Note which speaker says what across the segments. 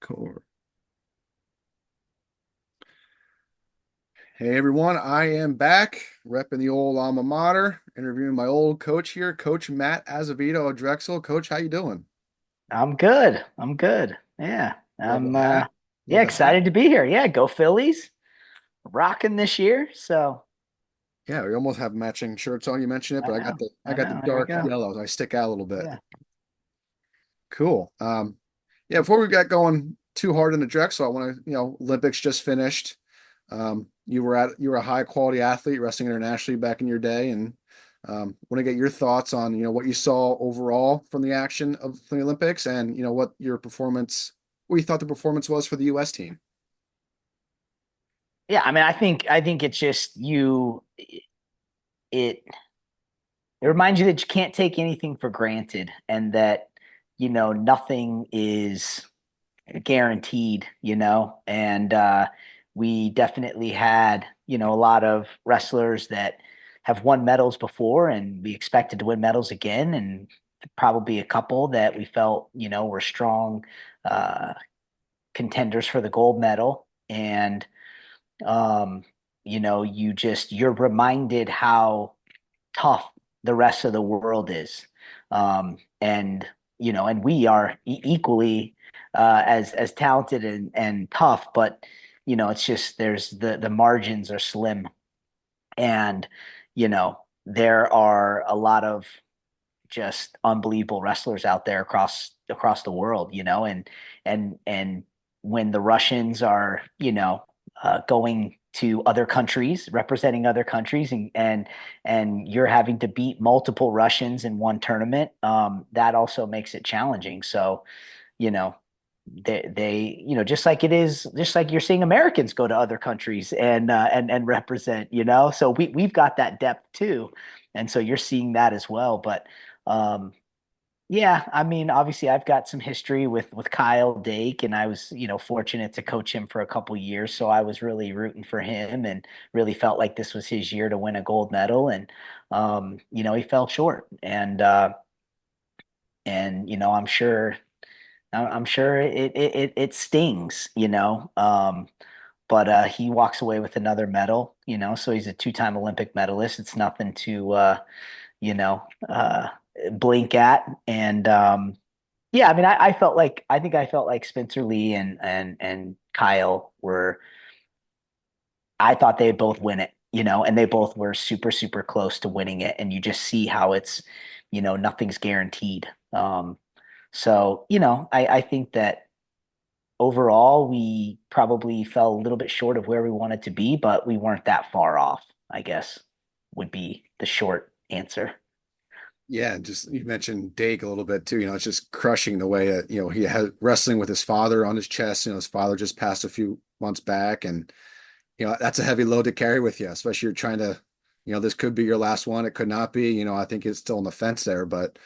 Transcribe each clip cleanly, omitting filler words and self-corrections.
Speaker 1: Cool. Hey everyone, I am back repping the old alma mater, interviewing my old coach here, Coach Matt Azevedo of Drexel. Coach, how you doing?
Speaker 2: I'm good. I'm good. Yeah.
Speaker 1: Love
Speaker 2: I'm
Speaker 1: the hat.
Speaker 2: yeah,
Speaker 1: Love the hat.
Speaker 2: excited to be here. Yeah, go Phillies. Rocking this year. So
Speaker 1: Yeah, we almost have matching shirts on. You mentioned it,
Speaker 2: I
Speaker 1: but I got
Speaker 2: know.
Speaker 1: the I
Speaker 2: I
Speaker 1: got the
Speaker 2: know. There we
Speaker 1: dark
Speaker 2: go.
Speaker 1: yellows. I stick out a little bit.
Speaker 2: Yeah.
Speaker 1: Cool. Yeah, before we got going too hard in the Drexel, I want to, Olympics just finished. You were a high quality athlete wrestling internationally back in your day, and want to get your thoughts on what you saw overall from the action of the Olympics, and what you thought the performance was for the U.S. team.
Speaker 2: Yeah, I mean, I think it's just it it reminds you that you can't take anything for granted and that nothing is guaranteed, and we definitely had, a lot of wrestlers that have won medals before and we expected to win medals again, and probably a couple that we felt, were strong uh, contenders for the gold medal. And, um, you're reminded how tough the rest of the world is. And we are equally as talented and tough, but it's just there's the margins are slim, and there are a lot of just unbelievable wrestlers out there across the world, and when the Russians are, going to other countries, representing other countries, and you're having to beat multiple Russians in one tournament, that also makes it challenging. So, you know, just like it is, just like you're seeing Americans go to other countries and represent, so we've got that depth too, and so you're seeing that as well. But um, yeah, I mean, obviously, I've got some history with Kyle Dake, and I was, fortunate to coach him for a couple years, so I was really rooting for him and really felt like this was his year to win a gold medal, and he fell short, and I'm sure it stings, but he walks away with another medal, so he's a two-time Olympic medalist. It's nothing to you know, uh, blink at. And yeah, I mean, I think I felt like Spencer Lee and Kyle were. I thought they'd both win it, and they both were super super close to winning it. And you just see how it's, nothing's guaranteed. So I think that overall we probably fell a little bit short of where we wanted to be, but we weren't that far off, I guess, would be the short answer.
Speaker 1: Yeah, just you mentioned Dake a little bit too. It's just crushing the way that, he had wrestling with his father on his chest. His father just passed a few months back, and that's a heavy load to carry with you, especially you're trying to, this could be your last one. It could not be. I think it's still on the fence there, but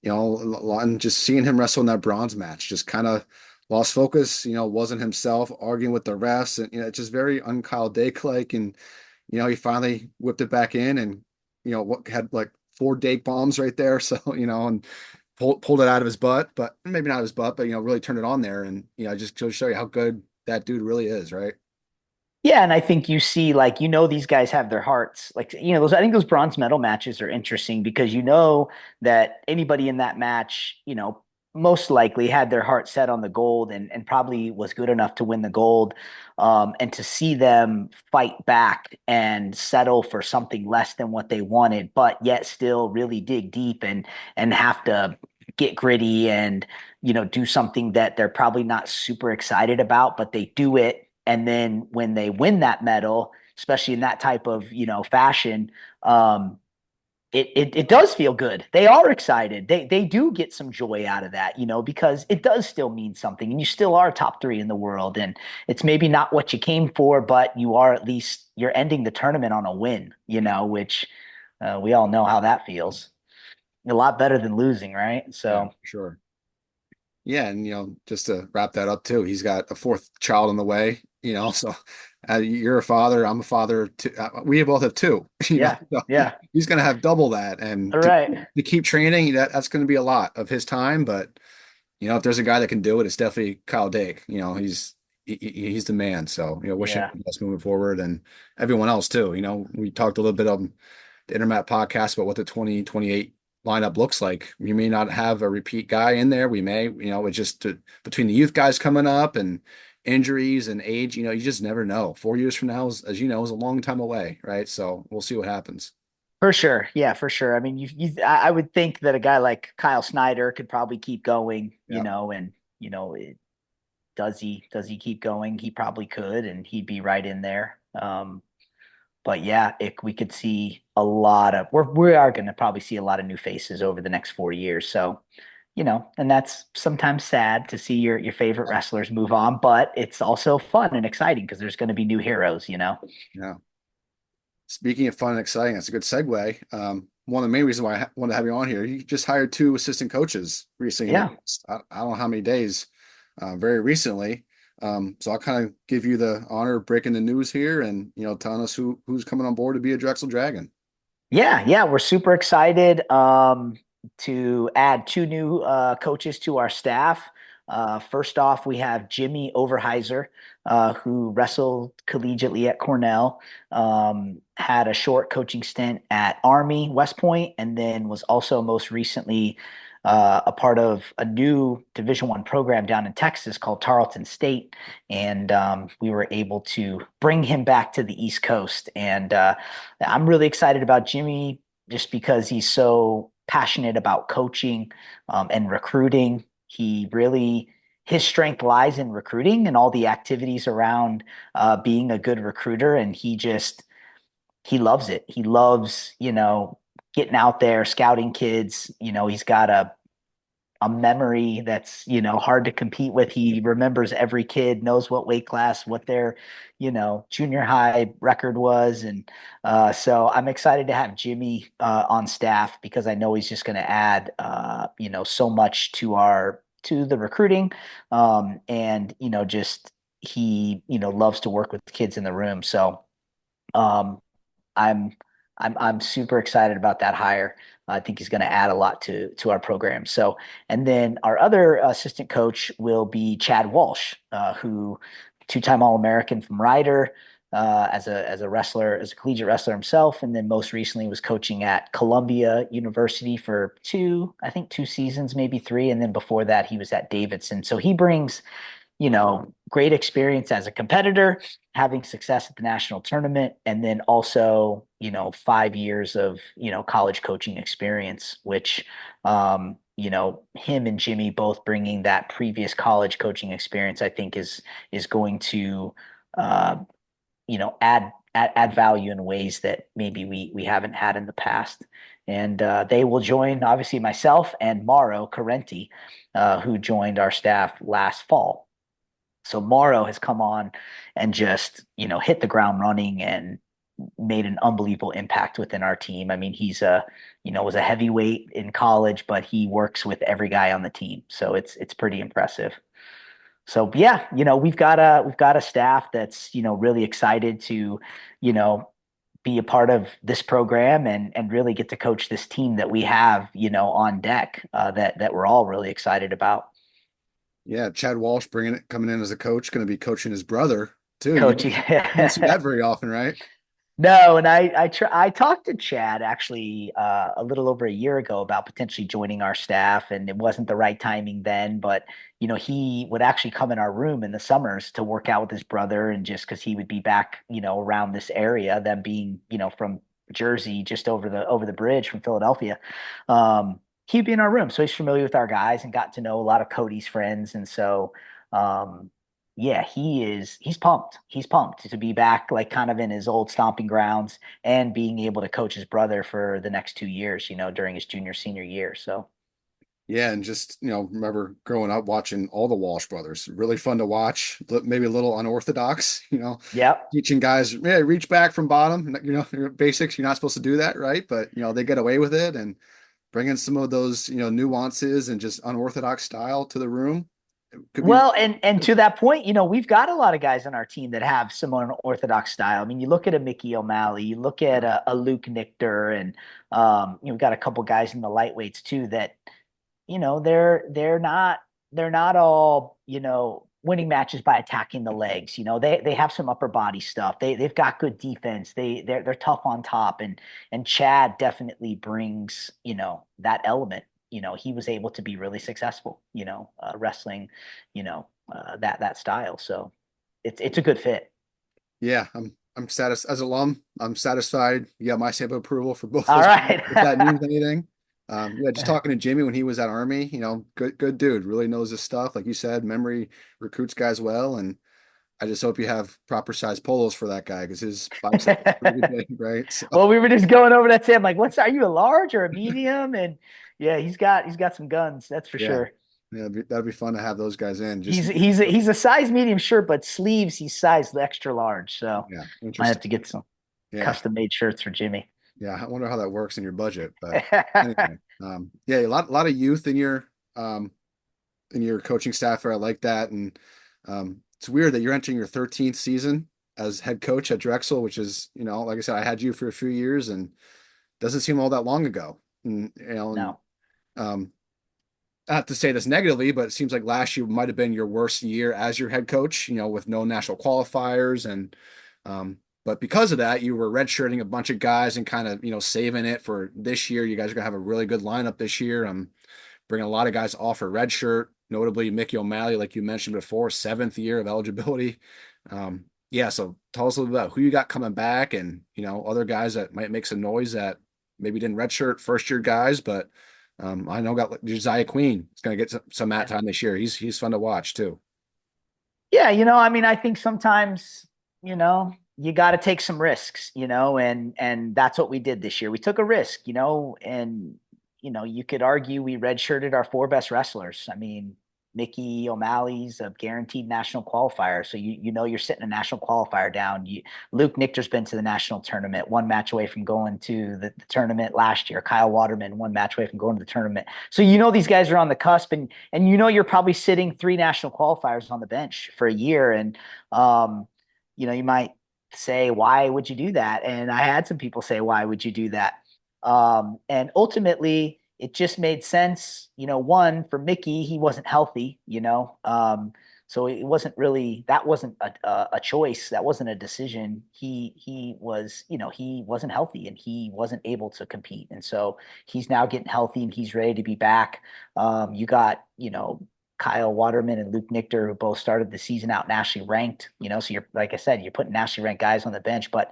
Speaker 1: and just seeing him wrestle in that bronze match, just kind of lost focus. Wasn't himself, arguing with the refs, and it's just very un-Kyle Dake like. And he finally whipped it back in, and what had like four Dake bombs right there. So and pulled it out of his butt, but maybe not his butt, but really turned it on there, and just to show you how good that dude really is, right?
Speaker 2: Yeah, and I think you see, like, these guys have their hearts. Like, those, I think those bronze medal matches are interesting because that anybody in that match, most likely had their heart set on the gold and probably was good enough to win the gold. And to see them fight back and settle for something less than what they wanted, but yet still really dig deep and have to get gritty and, do something that they're probably not super excited about, but they do it, and then when they win that medal, especially in that type of, fashion, it does feel good. They are excited. They do get some joy out of that, because it does still mean something, and you still are top three in the world. And it's maybe not what you came for, but you are, at least you're ending the tournament on a win, which we all know how that feels. A lot better than losing, right?
Speaker 1: Yeah,
Speaker 2: So
Speaker 1: sure. Yeah, and just to wrap that up too, he's got a fourth child on the way. So you're a father, I'm a father. We both have two.
Speaker 2: yeah,
Speaker 1: So
Speaker 2: yeah.
Speaker 1: he's going to have double that, and
Speaker 2: All right.
Speaker 1: to keep training, that's going to be a lot of his time. But If there's a guy that can do it, it's definitely Kyle Dake. He's the man. So, wishing
Speaker 2: Yeah.
Speaker 1: him the best moving forward and everyone else too. We talked a little bit on the Intermat podcast about what the 2028 lineup looks like. We may not have a repeat guy in there. We may, it's just between the youth guys coming up and injuries and age, you just never know. 4 years from now, as you know, is a long time away, right? So we'll see what happens.
Speaker 2: For sure. Yeah, for sure. I mean, I would think that a guy like Kyle Snyder could probably keep going,
Speaker 1: Yeah.
Speaker 2: and does he keep going? He probably could, and he'd be right in there. But yeah, we could see a lot of we are going to probably see a lot of new faces over the next 4 years. So, and that's sometimes sad to see your favorite wrestlers move on, but it's also fun and exciting because there's going to be new heroes.
Speaker 1: Yeah. Speaking of fun and exciting, that's a good segue. One of the main reasons why I wanted to have you on here, you just hired two assistant coaches recently in the
Speaker 2: Yeah.
Speaker 1: past, I don't know how many days, very recently. So I'll kind of give you the honor of breaking the news here and telling us who's coming on board to be a Drexel Dragon.
Speaker 2: Yeah, yeah, we're super excited to add two new coaches to our staff. First off, we have Jimmy Overhiser, who wrestled collegiately at Cornell, had a short coaching stint at Army, West Point, and then was also most recently a part of a new Division I program down in Texas called Tarleton State, and we were able to bring him back to the East Coast. And I'm really excited about Jimmy just because he's so passionate about coaching and recruiting. His strength lies in recruiting and all the activities around being a good recruiter. And he loves it. He loves, getting out there, scouting kids. He's got a memory that's hard to compete with. He remembers every kid, knows what weight class, what their junior high record was, and so I'm excited to have Jimmy on staff because I know he's just going to add so much to the recruiting, and just he loves to work with kids in the room. So um, I'm I'm super excited about that hire. I think he's going to add a lot to our program. So, and then our other assistant coach will be Chad Walsh, who two-time All-American from Ryder, as a wrestler, as a collegiate wrestler himself, and then most recently was coaching at Columbia University for I think 2 seasons, maybe three, and then before that he was at Davidson. So he brings great experience as a competitor, having success at the national tournament, and then also, 5 years of, college coaching experience, which, him and Jimmy both bringing that previous college coaching experience, I think is going to, uh, add value in ways that maybe we haven't had in the past. And they will join, obviously, myself and Mauro Carenti, who joined our staff last fall. So Morrow has come on and just, hit the ground running and made an unbelievable impact within our team. I mean, was a heavyweight in college, but he works with every guy on the team. So it's pretty impressive. So yeah, we've got a staff that's, really excited to, you know, be a part of this program and really get to coach this team that we have, on deck, that we're all really excited about.
Speaker 1: Yeah, Chad Walsh coming in as a coach, going to be coaching his brother too. You
Speaker 2: Coaching.
Speaker 1: don't see that very often, right?
Speaker 2: No, and I talked to Chad actually a little over a year ago about potentially joining our staff, and it wasn't the right timing then. But he would actually come in our room in the summers to work out with his brother, and just because he would be back, around this area, them being from Jersey, just over the bridge from Philadelphia. He'd be in our room, so he's familiar with our guys and got to know a lot of Cody's friends, and so. Yeah, he's pumped. He's pumped to be back, like kind of in his old stomping grounds and being able to coach his brother for the next 2 years, during his junior senior year. So
Speaker 1: Yeah, and just remember growing up watching all the Walsh brothers. Really fun to watch. Maybe a little unorthodox,
Speaker 2: yep.
Speaker 1: teaching guys, yeah, reach back from bottom. Basics. You're not supposed to do that, right? But they get away with it and bringing some of those nuances and just unorthodox style to the room. It could be.
Speaker 2: Well, and to that point, we've got a lot of guys on our team that have similar orthodox style. I mean, you look at a Mickey O'Malley, you look at a Luke Nichter, and we've got a couple guys in the lightweights too that they're not. they're not all, winning matches by attacking the legs. They have some upper body stuff. They've got good defense. They're tough on top, and Chad definitely brings, that element. He was able to be really successful, wrestling, that style. So it's a good fit.
Speaker 1: Yeah, I'm satisfied as alum. I'm satisfied. You got my stamp of approval for both
Speaker 2: All
Speaker 1: those guys,
Speaker 2: right.
Speaker 1: if that means anything. Yeah, just talking to Jimmy when he was at Army, good dude, really knows his stuff. Like you said, memory recruits guys well, and I just hope you have proper size polos for that guy because his bicep is pretty big, right? So
Speaker 2: Well, we were just going over that. Sam, like, are you a large or a medium? And yeah, he's got some guns. That's for
Speaker 1: yeah,
Speaker 2: sure.
Speaker 1: yeah, that'd be fun to have those guys in. Just
Speaker 2: He's a size medium, sure, but sleeves he's size extra large. So
Speaker 1: yeah,
Speaker 2: might have
Speaker 1: interesting.
Speaker 2: to get some
Speaker 1: Yeah,
Speaker 2: custom made shirts for Jimmy.
Speaker 1: yeah. I wonder how that works in your budget, but anyway, yeah, a lot of youth um in your coaching staff there. I like that, and it's weird that you're entering your 13th season as head coach at Drexel, which is, like I said, I had you for a few years, and doesn't seem all that long ago. And
Speaker 2: No,
Speaker 1: um, not to say this negatively, but it seems like last year might have been your worst year as your head coach, with no national qualifiers. And, but because of that, you were redshirting a bunch of guys and kind of, saving it for this year. You guys are going to have a really good lineup this year. Bringing a lot of guys off a redshirt, notably Mickey O'Malley, like you mentioned before, seventh year of eligibility. Yeah, so tell us a little bit about who you got coming back and, other guys that might make some noise that maybe didn't redshirt first year guys, but I know got Josiah Queen. He's going to get some mat
Speaker 2: yeah,
Speaker 1: time this year. He's fun to watch too.
Speaker 2: yeah. I mean, I think sometimes, you got to take some risks, and that's what we did this year. We took a risk, and you could argue we redshirted our four best wrestlers. I mean, Mickey O'Malley's a guaranteed national qualifier, so you're sitting a national qualifier down. Luke Nichter's been to the national tournament, one match away from going to the tournament last year. Kyle Waterman, one match away from going to the tournament. So these guys are on the cusp, and you're probably sitting three national qualifiers on the bench for a year, and you might say, why would you do that? And I had some people say, why would you do that? And ultimately, it just made sense. One, for Mickey, he wasn't healthy, so it wasn't really, that wasn't a choice. That wasn't a decision. He was, he wasn't healthy and he wasn't able to compete. And so he's now getting healthy and he's ready to be back. You got, Kyle Waterman and Luke Nichter, who both started the season out nationally ranked. So you're, like I said, you're putting nationally ranked guys on the bench, but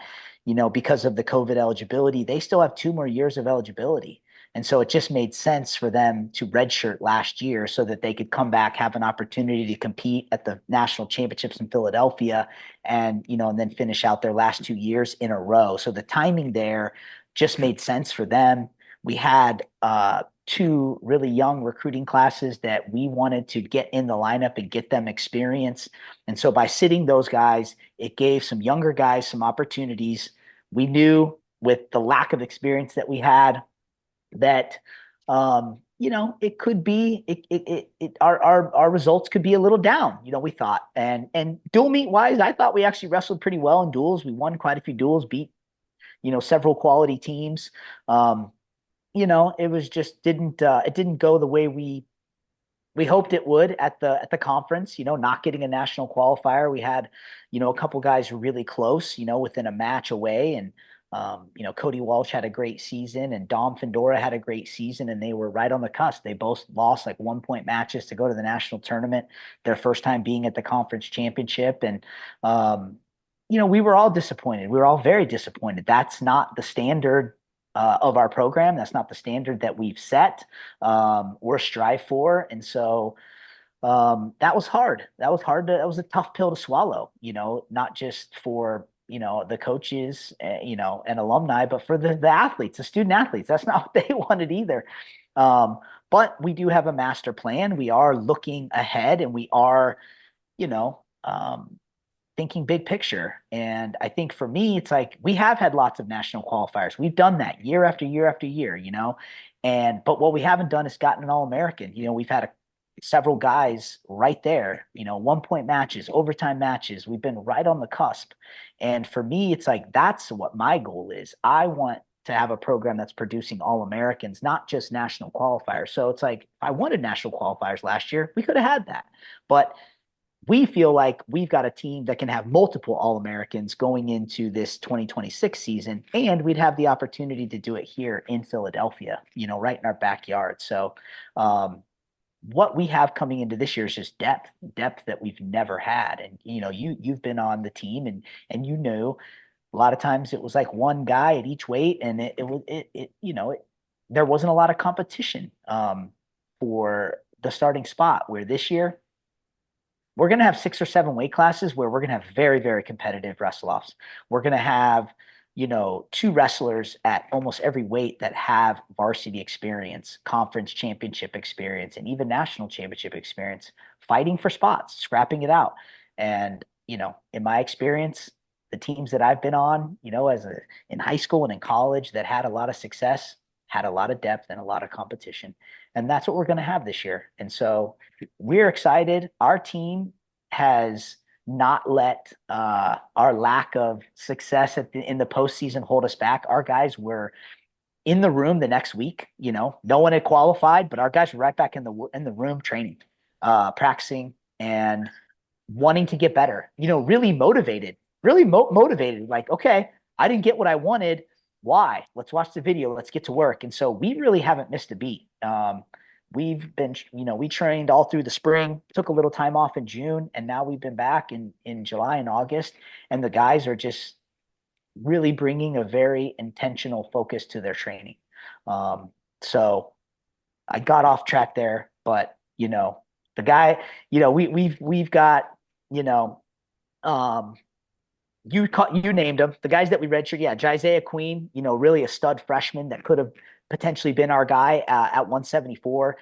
Speaker 2: because of the COVID eligibility, they still have 2 more years of eligibility. And so it just made sense for them to redshirt last year so that they could come back, have an opportunity to compete at the national championships in Philadelphia and then finish out their last 2 years in a row. So the timing there just made sense for them. We had two really young recruiting classes that we wanted to get in the lineup and get them experience. And so by sitting those guys, it gave some younger guys some opportunities. We knew with the lack of experience that we had that it could be our results could be a little down, we thought. And dual meet wise, I thought we actually wrestled pretty well in duels. We won quite a few duels, beat, several quality teams. It was just didn't go the way we hoped it would at the conference, not getting a national qualifier. We had, a couple guys really close, within a match away. And, Cody Walsh had a great season and Dom Fendora had a great season and they were right on the cusp. They both lost like 1 point matches to go to the national tournament, their first time being at the conference championship. And, we were all disappointed. We were all very disappointed. That's not the standard of our program. That's not the standard that we've set or strive for. And so that was hard. That was a tough pill to swallow, not just for, the coaches, and alumni, but for the athletes, the student athletes. That's not what they wanted either. But we do have a master plan. We are looking ahead and we are, you know, um, thinking big picture. And I think for me, it's like we have had lots of national qualifiers. We've done that year after year after year, but what we haven't done is gotten an All-American. We've had several guys right there, 1 point matches, overtime matches. We've been right on the cusp. And for me, it's like that's what my goal is. I want to have a program that's producing all Americans, not just national qualifiers. So it's like, if I wanted national qualifiers last year, we could have had that. But we feel like we've got a team that can have multiple All Americans going into this 2026 season, and we'd have the opportunity to do it here in Philadelphia, right in our backyard. So, what we have coming into this year is just depth that we've never had. And you've been on the team, and a lot of times it was like one guy at each weight, and there wasn't a lot of competition for the starting spot. Where this year we're going to have 6 or 7 weight classes where we're going to have very, very competitive wrestle offs. We're going to have, two wrestlers at almost every weight that have varsity experience, conference championship experience, and even national championship experience, fighting for spots, scrapping it out. And, in my experience, the teams that I've been on, in high school and in college that had a lot of success, had a lot of depth and a lot of competition. And that's what we're going to have this year. And so, we're excited. Our team has not let our lack of success in the postseason hold us back. Our guys were in the room the next week. No one had qualified, but our guys were right back in the room training, practicing, and wanting to get better. Really motivated, motivated. Like, okay, I didn't get what I wanted. Why? Let's watch the video. Let's get to work. And so we really haven't missed a beat. We've been, we trained all through the spring, took a little time off in June, and now we've been back in July and August. And the guys are just really bringing a very intentional focus to their training. So I got off track there, but the guy, we've got, um, you named them, the guys that we redshirted. Yeah, Jisaiah Queen, really a stud freshman that could have potentially been our guy at 174.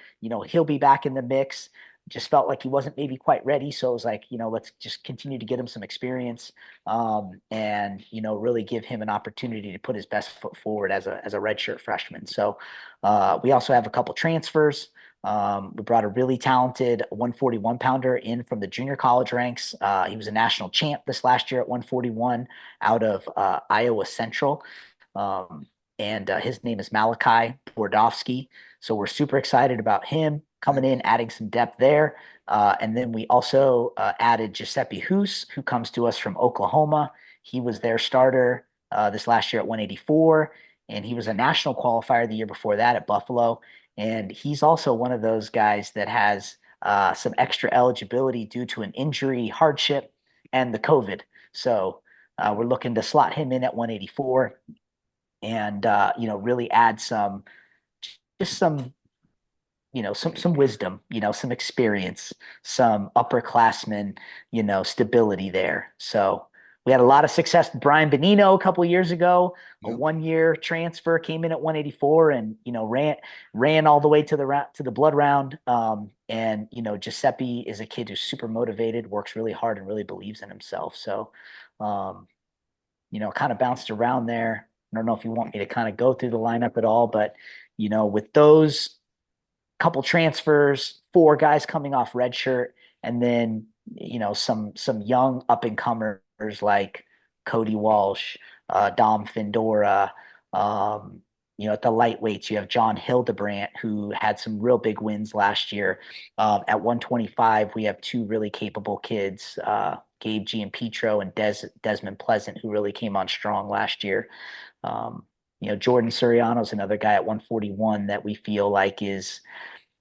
Speaker 2: He'll be back in the mix. Just felt like he wasn't maybe quite ready, so it was like, let's just continue to get him some experience, and really give him an opportunity to put his best foot forward as a redshirt freshman. So we also have a couple transfers. We brought a really talented 141 pounder in from the junior college ranks. He was a national champ this last year at 141 out of Iowa Central. And his name is Malachi Bordovsky. So we're super excited about him coming in, adding some depth there. And then we also added Giuseppe Hoos, who comes to us from Oklahoma. He was their starter this last year at 184, and he was a national qualifier the year before that at Buffalo. And he's also one of those guys that has some extra eligibility due to an injury, hardship, and the COVID. So we're looking to slot him in at 184 and really add just some wisdom, some experience, some upperclassmen, stability there. So we had a lot of success with Brian Benino a couple of years ago. A
Speaker 1: Yep.
Speaker 2: 1 year transfer, came in at 184 and ran all the way to the blood round. And Giuseppe is a kid who's super motivated, works really hard, and really believes in himself. So um, kind of bounced around there. I don't know if you want me to kind of go through the lineup at all, but with those couple transfers, 4 guys coming off red shirt, and then some young up and comers like Cody Walsh, Dom Findora. At the lightweights, you have John Hildebrandt, who had some real big wins last year. At 125, we have 2 really capable kids, Gabe Giampetro and Desmond Pleasant, who really came on strong last year. Jordan Suriano's another guy at 141 that we feel like is,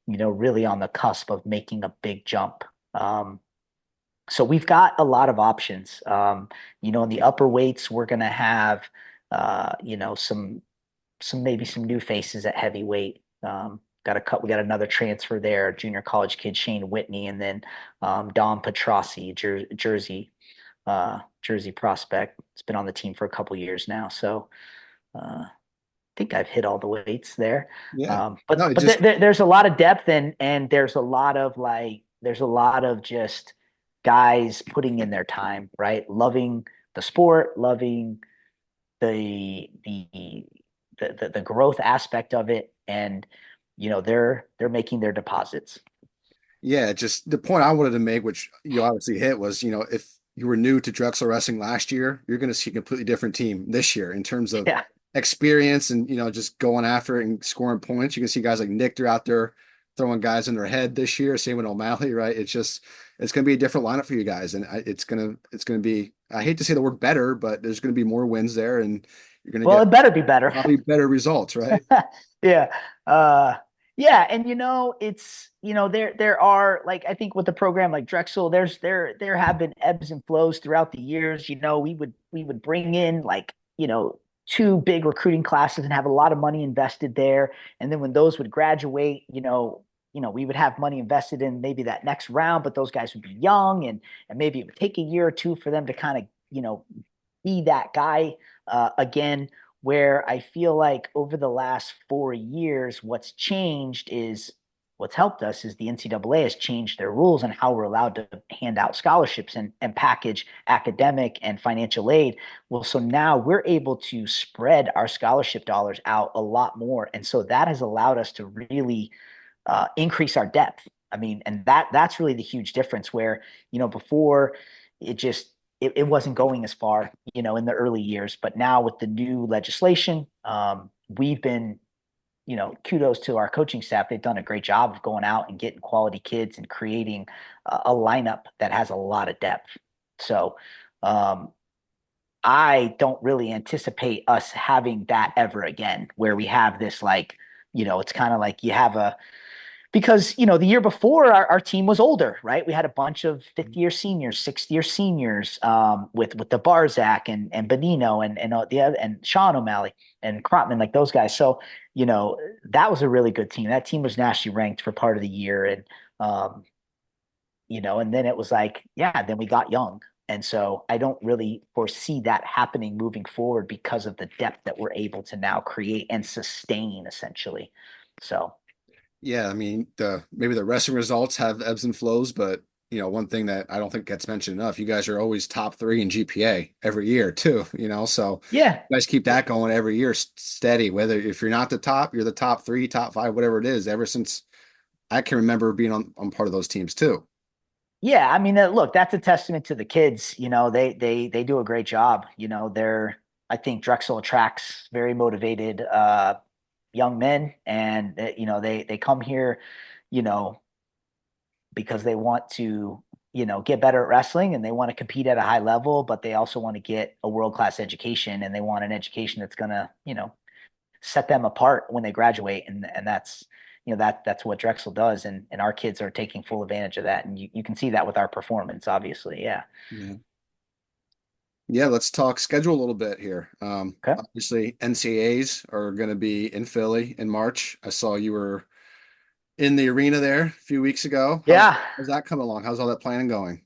Speaker 2: really on the cusp of making a big jump. So we've got a lot of options. In the upper weights, we're going to have, maybe some new faces at heavyweight. We got another transfer there, junior college kid Shane Whitney, and then Dom Petrossi, Jersey prospect. It's been on the team for a couple years now. So I think I've hit all the weights there.
Speaker 1: Yeah. No,
Speaker 2: But
Speaker 1: it just
Speaker 2: there's a lot of depth and there's a lot of just guys putting in their time, right? Loving the sport, loving the the growth aspect of it, and they're making their deposits.
Speaker 1: yeah, just the point I wanted to make, which you obviously hit, was if you were new to Drexel wrestling last year, you're going to see a completely different team this year in terms of
Speaker 2: Yeah,
Speaker 1: experience and just going after it and scoring points. You can see guys like Nick, they're out there throwing guys in their head this year. Same with O'Malley, right? It's going to be a different lineup for you guys, and it's going to be. I hate to say the word better, but there's going to be more wins there, and you're going to
Speaker 2: Well,
Speaker 1: get
Speaker 2: it better be better.
Speaker 1: probably better results, right?
Speaker 2: Yeah. Uh, yeah. And it's, there are like, I think with the program like Drexel, there have been ebbs and flows throughout the years. We would bring in like, two big recruiting classes and have a lot of money invested there. And then when those would graduate, we would have money invested in maybe that next round, but those guys would be young and maybe it would take a year or two for them to kind of, be that guy again, where I feel like over the last 4 years, what's helped us is the NCAA has changed their rules on how we're allowed to hand out scholarships and package academic and financial aid. Well, so now we're able to spread our scholarship dollars out a lot more. And so that has allowed us to really increase our depth. I mean, and that's really the huge difference where, before it just it wasn't going as far, in the early years. But now with the new legislation, we've been, kudos to our coaching staff. They've done a great job of going out and getting quality kids and creating a lineup that has a lot of depth. So um, I don't really anticipate us having that ever again, where we have this like, it's kind of like you have a because the year before our team was older, right? We had a bunch of fifth-year seniors, sixth-year seniors, with the Barzak and Benino and the other and Sean O'Malley and Crotman, like those guys. So that was a really good team. That team was nationally ranked for part of the year, um, and then it was like, yeah, then we got young. And so I don't really foresee that happening moving forward because of the depth that we're able to now create and sustain essentially. So
Speaker 1: Yeah, I mean, the maybe the wrestling results have ebbs and flows, but one thing that I don't think gets mentioned enough, you guys are always top three in GPA every year too, so
Speaker 2: yeah,
Speaker 1: you guys keep that going every year steady. Whether if you're not the top, you're the top three, top five, whatever it is, ever since I can remember being on part of those teams too.
Speaker 2: yeah, I mean, look, that's a testament to the kids. They do a great job. I think Drexel attracts very motivated young men, and they come here, you know, because they want to, get better at wrestling and they want to compete at a high level, but they also want to get a world class education and they want an education that's gonna, set them apart when they graduate, and that's that's what Drexel does, and our kids are taking full advantage of that, and you can see that with our performance, obviously. Yeah.
Speaker 1: Yeah. Yeah, let's talk schedule a little bit here.
Speaker 2: Okay.
Speaker 1: Obviously, NCAAs are going to be in Philly in March. I saw you were in the arena there a few weeks ago.
Speaker 2: Yeah.
Speaker 1: How's that coming along? How's all that planning going?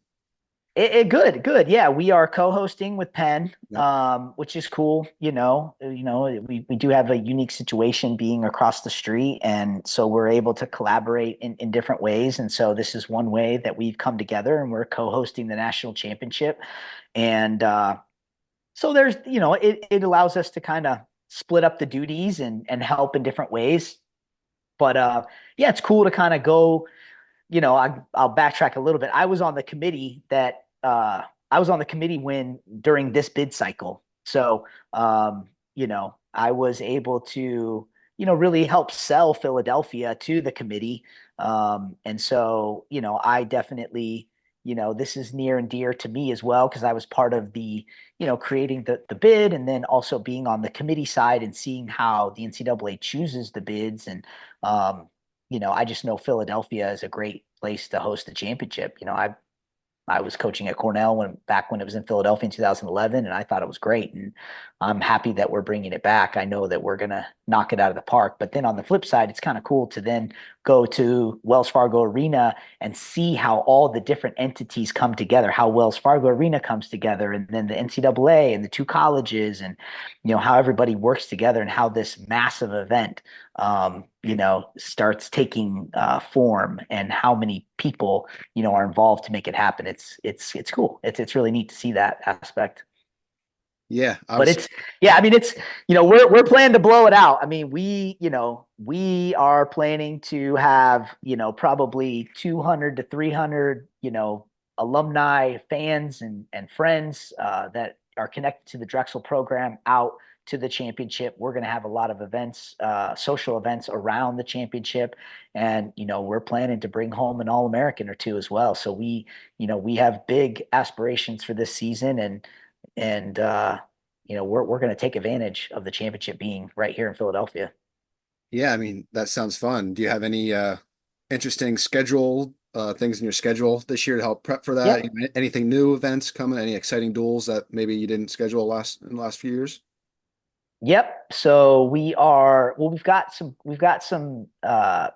Speaker 2: Good. Yeah, we are co-hosting with Penn,
Speaker 1: Yep.
Speaker 2: which is cool. We do have a unique situation being across the street, and so we're able to collaborate in different ways. And so this is one way that we've come together, and we're co-hosting the national championship. And so it allows us to kind of split up the duties and help in different ways. But yeah, it's cool to kind of go. I'll backtrack a little bit. I was on the committee when during this bid cycle. So I was able to, really help sell Philadelphia to the committee. And so, I definitely, this is near and dear to me as well, because I was part of the, creating the bid and then also being on the committee side and seeing how the NCAA chooses the bids. And I just know Philadelphia is a great place to host a championship. I was coaching at Cornell back when it was in Philadelphia in 2011, and I thought it was great. And I'm happy that we're bringing it back. I know that we're gonna knock it out of the park. But then on the flip side, it's kind of cool to then go to Wells Fargo Arena and see how all the different entities come together, how Wells Fargo Arena comes together, and then the NCAA and the two colleges, and how everybody works together, and how this massive event starts taking form, and how many people are involved to make it happen. It's cool. It's really neat to see that aspect.
Speaker 1: Yeah,
Speaker 2: But
Speaker 1: obviously.
Speaker 2: yeah, I mean, we're planning to blow it out. I mean, we are planning to have, probably 200 to 300, alumni, fans and friends that are connected to the Drexel program out to the championship. We're going to have a lot of events, social events around the championship. And, we're planning to bring home an All-American or two as well. So we have big aspirations for this season and we're going to take advantage of the championship being right here in Philadelphia.
Speaker 1: Yeah, I mean, that sounds fun. Do you have any interesting schedule things in your schedule this year to help prep for that?
Speaker 2: Yep.
Speaker 1: Anything new events coming? Any exciting duels that maybe you didn't schedule in the last few years?
Speaker 2: Yep. So we've got some uh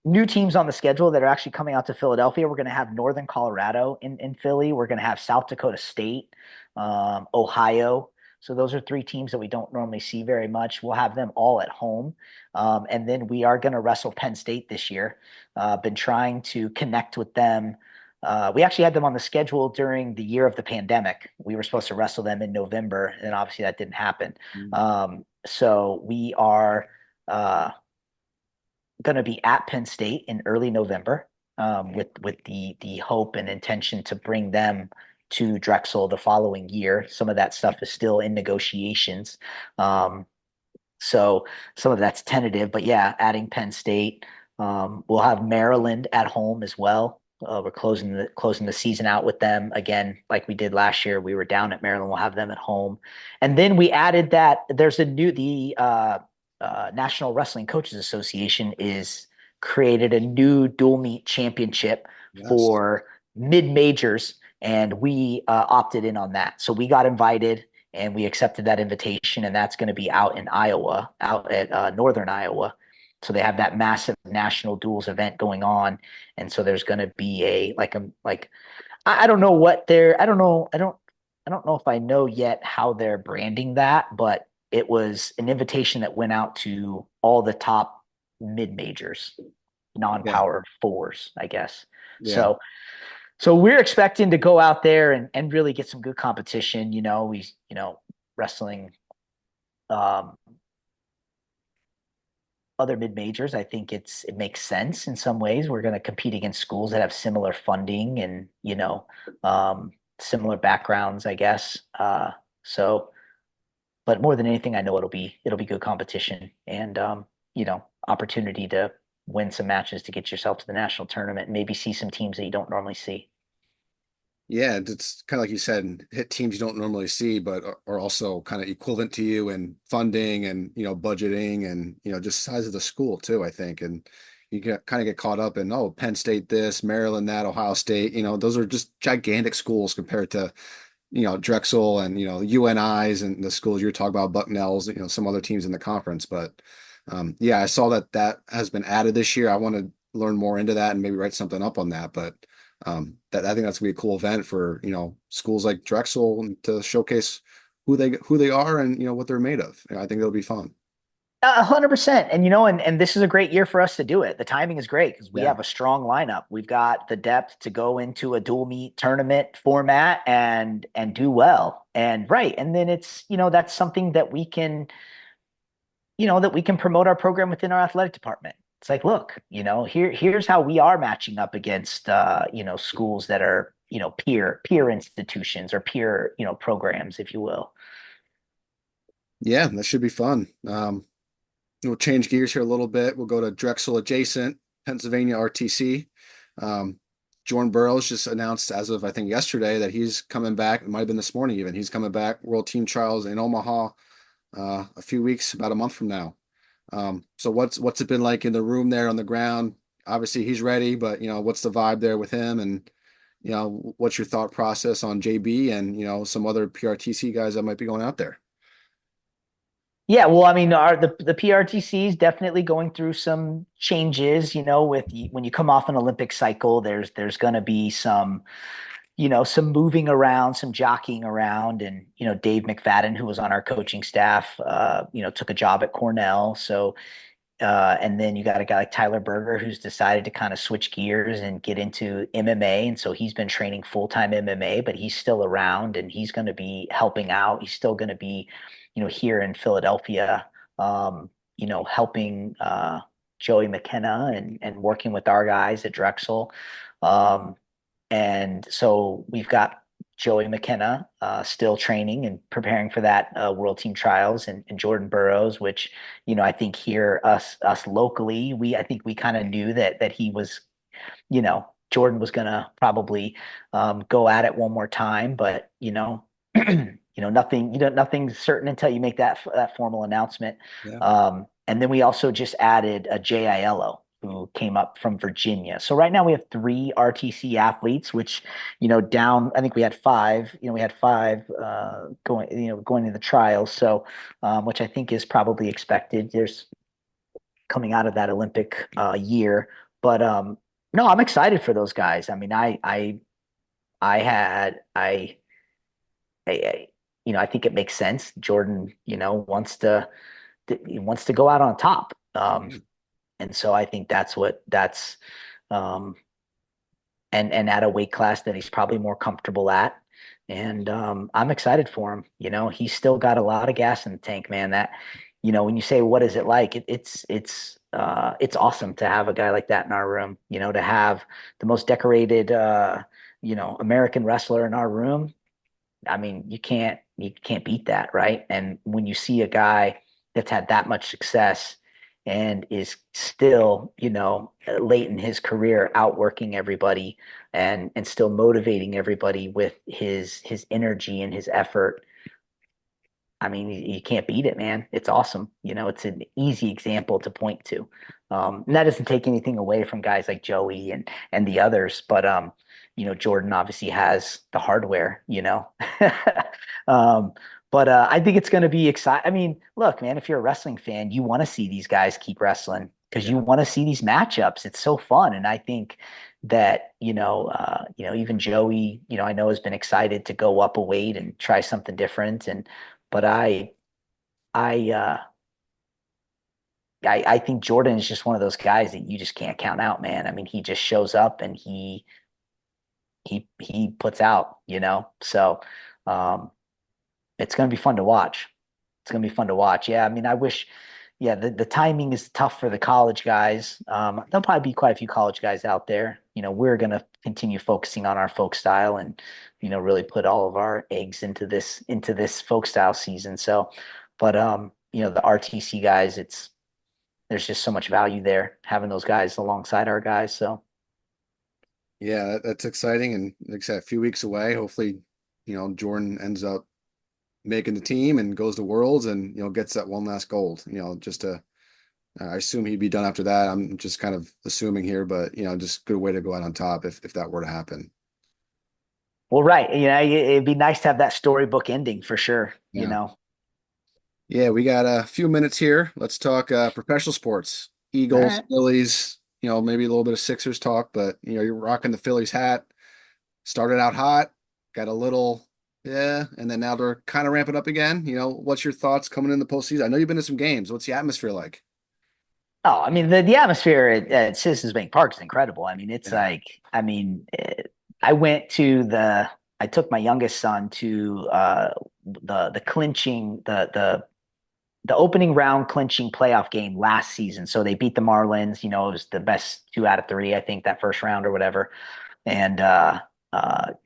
Speaker 2: new teams on the schedule that are actually coming out to Philadelphia. We're going to have Northern Colorado in Philly. We're going to have South Dakota State, Ohio. So those are three teams that we don't normally see very much. We'll have them all at home. And then we are going to wrestle Penn State this year. Been trying to connect with them. We actually had them on the schedule during the year of the pandemic. We were supposed to wrestle them in November, and obviously that didn't happen.
Speaker 1: Mm.
Speaker 2: So we are going to be at Penn State in early November, with the hope and intention to bring them to Drexel the following year. Some of that stuff is still in negotiations. So some of that's tentative, but yeah, adding Penn State. We'll have Maryland at home as well. We're closing the season out with them again, like we did last year. We were down at Maryland. We'll have them at home, and then we added that there's a new the National Wrestling Coaches Association is created a new dual meet championship
Speaker 1: Yes.
Speaker 2: for mid majors, and we opted in on that. So we got invited and we accepted that invitation, and that's going to be out in Iowa, out at northern Iowa. So they have that massive national duels event going on, and so there's going to be I don't know what they're I don't know if I know yet how they're branding that, but it was an invitation that went out to all the top mid majors,
Speaker 1: Yeah.
Speaker 2: non-power fours, I guess.
Speaker 1: Yeah.
Speaker 2: So we're expecting to go out there and really get some good competition. Wrestling um, other mid majors. I think it makes sense in some ways. We're going to compete against schools that have similar funding and similar backgrounds, I guess. So, but more than anything, I know it'll be good competition and opportunity to win some matches to get yourself to the national tournament and maybe see some teams that you don't normally see.
Speaker 1: Yeah, it's kind of like you said, hit teams you don't normally see, but are also kind of equivalent to you in funding and budgeting and just size of the school too, I think. And you kind of get caught up in, oh, Penn State this, Maryland that, Ohio State, those are just gigantic schools compared to Drexel and UNIs and the schools you're talking about, Bucknell's, some other teams in the conference. But yeah, I saw that has been added this year. I want to learn more into that and maybe write something up on that. But that I think that's gonna be a cool event for schools like Drexel and to showcase who they are and what they're made of. I think it'll be fun.
Speaker 2: 100%. And this is a great year for us to do it. The timing is great because we
Speaker 1: Yeah.
Speaker 2: have a strong lineup. We've got the depth to go into a dual meet tournament format and do well. And right. And then that's something that we can promote our program within our athletic department. It's like, look, here's how we are matching up against schools that are, peer institutions or peer, programs, if you will.
Speaker 1: Yeah, that should be fun. We'll change gears here a little bit. We'll go to Drexel adjacent, Pennsylvania RTC. Um, Jordan Burroughs just announced as of I think yesterday that he's coming back. It might have been this morning even. He's coming back. World Team Trials in Omaha a few weeks, about a month from now. So what's it been like in the room there on the ground? Obviously he's ready, but what's the vibe there with him, and what's your thought process on JB and some other PRTC guys that might be going out there?
Speaker 2: Yeah, well, I mean, the PRTC is definitely going through some changes. When you come off an Olympic cycle, there's going to be some moving around, some jockeying around, and Dave McFadden, who was on our coaching staff, took a job at Cornell. So and then you got a guy like Tyler Berger who's decided to kind of switch gears and get into MMA. And so he's been training full-time MMA, but he's still around and he's going to be helping out. He's still going to be, here in Philadelphia, helping Joey McKenna and working with our guys at Drexel. Um, and so we've got Joey McKenna still training and preparing for that World Team Trials, and Jordan Burroughs, which I think here us locally, I think we kind of knew that he was, Jordan was gonna probably go at it one more time, but nothing, nothing's certain until you make that formal announcement.
Speaker 1: Yeah.
Speaker 2: And then we also just added a JILO who came up from Virginia. So right now we have three RTC athletes, which down, I think we had five. We had five going to the trials. So which I think is probably expected. There's coming out of that Olympic year, but no, I'm excited for those guys. I mean, I had I I think it makes sense. Jordan, he wants to go out on top. And so I think that's um and at a weight class that he's probably more comfortable at. And I'm excited for him. He's still got a lot of gas in the tank, man. That, when you say what is it like, it's awesome to have a guy like that in our room. To have the most decorated American wrestler in our room. I mean, you can't beat that, right? And when you see a guy that's had that much success and is still, late in his career, outworking everybody and still motivating everybody with his energy and his effort. I mean, you can't beat it, man. It's awesome. It's an easy example to point to. And that doesn't take anything away from guys like Joey and the others, but Jordan obviously has the hardware. um, but I think it's going to be exciting. I mean, look, man, if you're a wrestling fan, you want to see these guys keep wrestling because you
Speaker 1: Yeah.
Speaker 2: want to see these matchups. It's so fun, and I think that even Joey, I know has been excited to go up a weight and try something different, and but I uh I think Jordan is just one of those guys that you just can't count out, man. I mean, he just shows up and he puts out. So um it's gonna be fun to watch. It's gonna be fun to watch. Yeah, I mean, I wish, yeah, the timing is tough for the college guys. There'll probably be quite a few college guys out there. We're gonna continue focusing on our folk style and really put all of our eggs into this folk style season. So, but the RTC guys, there's just so much value there having those guys alongside our guys. So
Speaker 1: Yeah, that's exciting. And like I said, a few weeks away. Hopefully, Jordan ends up making the team and goes to Worlds and, gets that one last gold, just to, I assume he'd be done after that. I'm just kind of assuming here, but, just good way to go out on top if that were to happen.
Speaker 2: well, right, it'd be nice to have that storybook ending for sure.
Speaker 1: Yeah. Yeah, we got a few minutes here. Let's talk professional sports.
Speaker 2: All
Speaker 1: Eagles,
Speaker 2: right.
Speaker 1: Phillies, maybe a little bit of Sixers talk, but you're rocking the Phillies hat. Started out hot, got a little, yeah, and then now they're kind of ramping up again. What's your thoughts coming in the postseason? I know you've been to some games. What's the atmosphere like?
Speaker 2: Oh, I mean, the atmosphere at Citizens Bank Park is incredible. I mean, it's
Speaker 1: Yeah.
Speaker 2: like, I mean, I went to I took my youngest son to the clinching, the opening round clinching playoff game last season. So they beat the Marlins. It was the best 2 out of 3, I think, that first round or whatever. And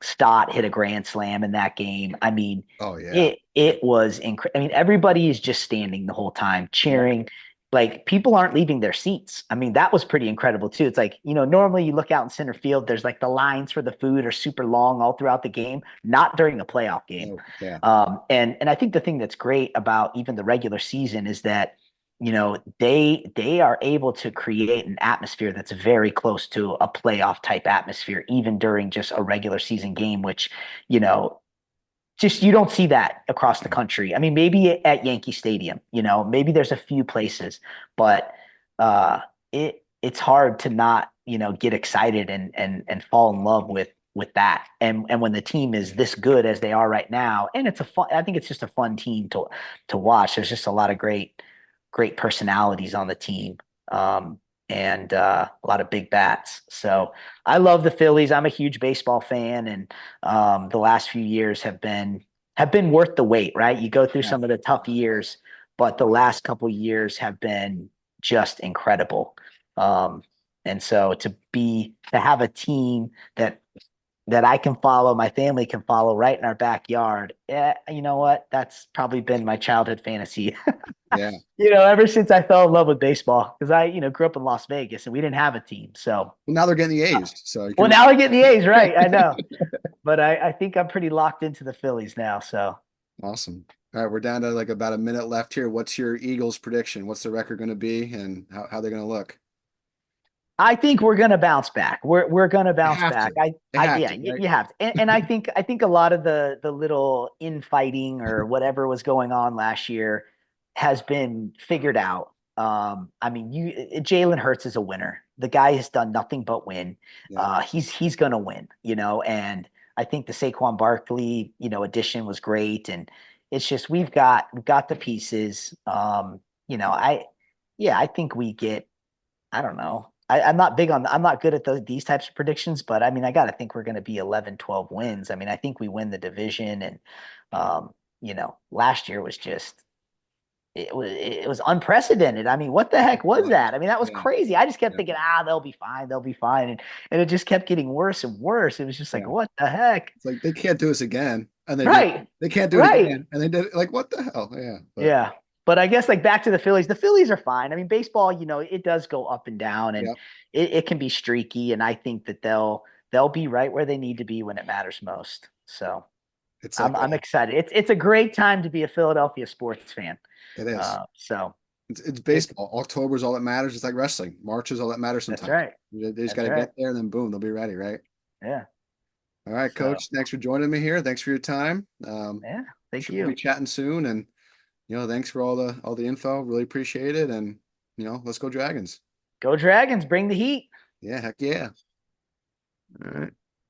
Speaker 2: Stott hit a grand slam in that game. I mean,
Speaker 1: Oh yeah.
Speaker 2: it was incredible. I mean, everybody is just standing the whole time cheering. Like, people aren't leaving their seats. I mean, that was pretty incredible too. It's like, normally you look out in center field, there's like the lines for the food are super long all throughout the game, not during a playoff game.
Speaker 1: Oh yeah.
Speaker 2: And I think the thing that's great about even the regular season is that they are able to create an atmosphere that's very close to a playoff type atmosphere, even during just a regular season game, which, you know, just you don't see that across the country. I mean, maybe at Yankee Stadium, maybe there's a few places, but uh, it's hard to not, get excited and fall in love with that. And when the team is this good as they are right now, and I think it's just a fun team to watch. There's just a lot of great personalities on the team. Um, and a lot of big bats. So I love the Phillies. I'm a huge baseball fan, and the last few years have been worth the wait. Right, you go through
Speaker 1: Yeah.
Speaker 2: some of the tough years, but the last couple years have been just incredible. And so to have a team that that I can follow, my family can follow right in our backyard. Yeah, you know what? That's probably been my childhood fantasy.
Speaker 1: Yeah.
Speaker 2: Ever since I fell in love with baseball, because I, grew up in Las Vegas and we didn't have a team. So,
Speaker 1: Well, now they're getting the A's, so you
Speaker 2: well,
Speaker 1: can.
Speaker 2: now we're getting the A's, right? I know, but I think I'm pretty locked into the Phillies now. So,
Speaker 1: Awesome. All right, we're down to like about a minute left here. What's your Eagles prediction? What's the record going to be, and how they're going to look?
Speaker 2: I think we're going to bounce back. We're going to
Speaker 1: They
Speaker 2: bounce
Speaker 1: have
Speaker 2: back.
Speaker 1: to. They have
Speaker 2: Yeah,
Speaker 1: to, right?
Speaker 2: you have to. And I think a lot of the little infighting or whatever was going on last year has been figured out. I mean, Jalen Hurts is a winner. The guy has done nothing but win.
Speaker 1: Yeah.
Speaker 2: He's going to win, and I think the Saquon Barkley, addition was great. And it's just we've got the pieces. I think we get. I don't know. I'm not good at these types of predictions, but I mean, I got to think we're going to be 11, 12 wins. I mean, I think we win the division. And, last year was just, it was unprecedented. I mean, what the heck was
Speaker 1: What?
Speaker 2: that? I mean, that was
Speaker 1: Yeah.
Speaker 2: crazy. I just kept
Speaker 1: Yeah.
Speaker 2: thinking, they'll be fine. They'll be fine. And it just kept getting worse and worse. It was just like,
Speaker 1: Yeah.
Speaker 2: what the heck?
Speaker 1: It's like they can't do this again, and they did.
Speaker 2: Right.
Speaker 1: They can't do it
Speaker 2: Right.
Speaker 1: again, and they did. Like what the hell? Yeah. But
Speaker 2: Yeah. But I guess like back to the Phillies, the Phillies are fine. I mean, baseball, it does go up and down and
Speaker 1: yeah,
Speaker 2: it can be streaky. And I think that they'll be right where they need to be when it matters most. So
Speaker 1: it's
Speaker 2: I'm
Speaker 1: like
Speaker 2: I'm excited. It's a great time to be a Philadelphia sports fan.
Speaker 1: it is.
Speaker 2: So
Speaker 1: It's
Speaker 2: it's
Speaker 1: baseball. October is all that matters. It's like wrestling. March is all that matters
Speaker 2: that's
Speaker 1: sometimes.
Speaker 2: right.
Speaker 1: They just got
Speaker 2: That's
Speaker 1: to
Speaker 2: right.
Speaker 1: get there, and then boom, they'll be ready, right?
Speaker 2: Yeah.
Speaker 1: All right,
Speaker 2: So
Speaker 1: Coach. Thanks for joining me here. Thanks for your time.
Speaker 2: yeah, thank
Speaker 1: Sure we'll be
Speaker 2: you.
Speaker 1: chatting soon, and thanks for all the info. Really appreciate it, and let's go Dragons.
Speaker 2: Go Dragons, bring the heat.
Speaker 1: Yeah, heck yeah. All right.